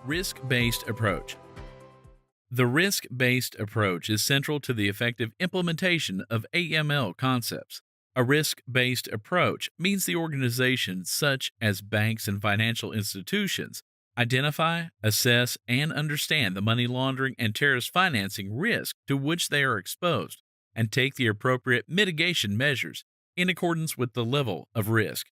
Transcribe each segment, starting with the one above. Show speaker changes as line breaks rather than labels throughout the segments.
Risk-based approach. The risk-based approach is central to the effective implementation of AML concepts. A risk-based approach means the organizations such as banks and financial institutions identify, assess, and understand the money laundering and terrorist financing risk to which they are exposed and take the appropriate mitigation measures in accordance with the level of risk.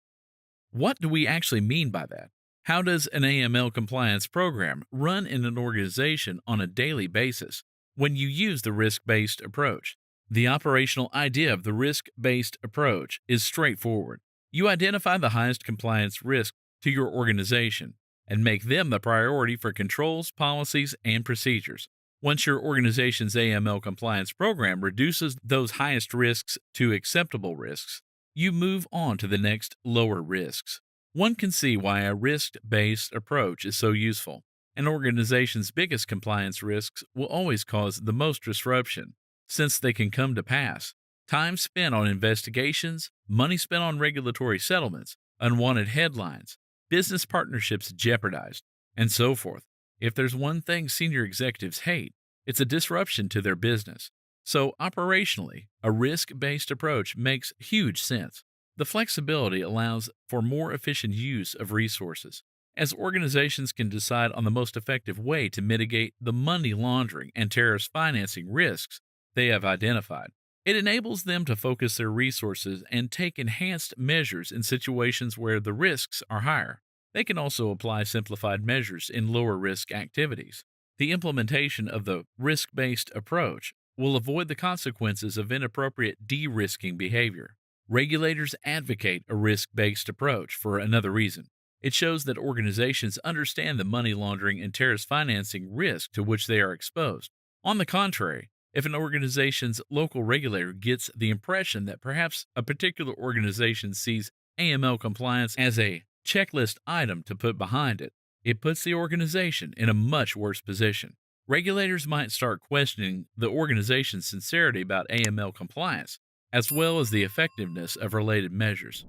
What do we actually mean by that? How does an AML compliance program run in an organization on a daily basis when you use the risk based approach? The operational idea of the risk based approach is straightforward. You identify the highest compliance risk to your organization and make them the priority for controls, policies, and procedures. Once your organization's AML compliance program reduces those highest risks to acceptable risks, you move on to the next lower risks. One can see why a risk based approach is so useful. An organization's biggest compliance risks will always cause the most disruption, since they can come to pass. Time spent on investigations, money spent on regulatory settlements, unwanted headlines, business partnerships jeopardized, and so forth. If there's one thing senior executives hate, it's a disruption to their business. So, operationally, a risk based approach makes huge sense. The flexibility allows for more efficient use of resources, as organizations can decide on the most effective way to mitigate the money laundering and terrorist financing risks they have identified. It enables them to focus their resources and take enhanced measures in situations where the risks are higher. They can also apply simplified measures in lower risk activities. The implementation of the risk based approach will avoid the consequences of inappropriate de risking behavior. Regulators advocate a risk based approach for another reason. It shows that organizations understand the money laundering and terrorist financing risk to which they are exposed. On the contrary, if an organization's local regulator gets the impression that perhaps a particular organization sees AML compliance as a checklist item to put behind it, it puts the organization in a much worse position. Regulators might start questioning the organization's sincerity about AML compliance, as well as the effectiveness of related measures.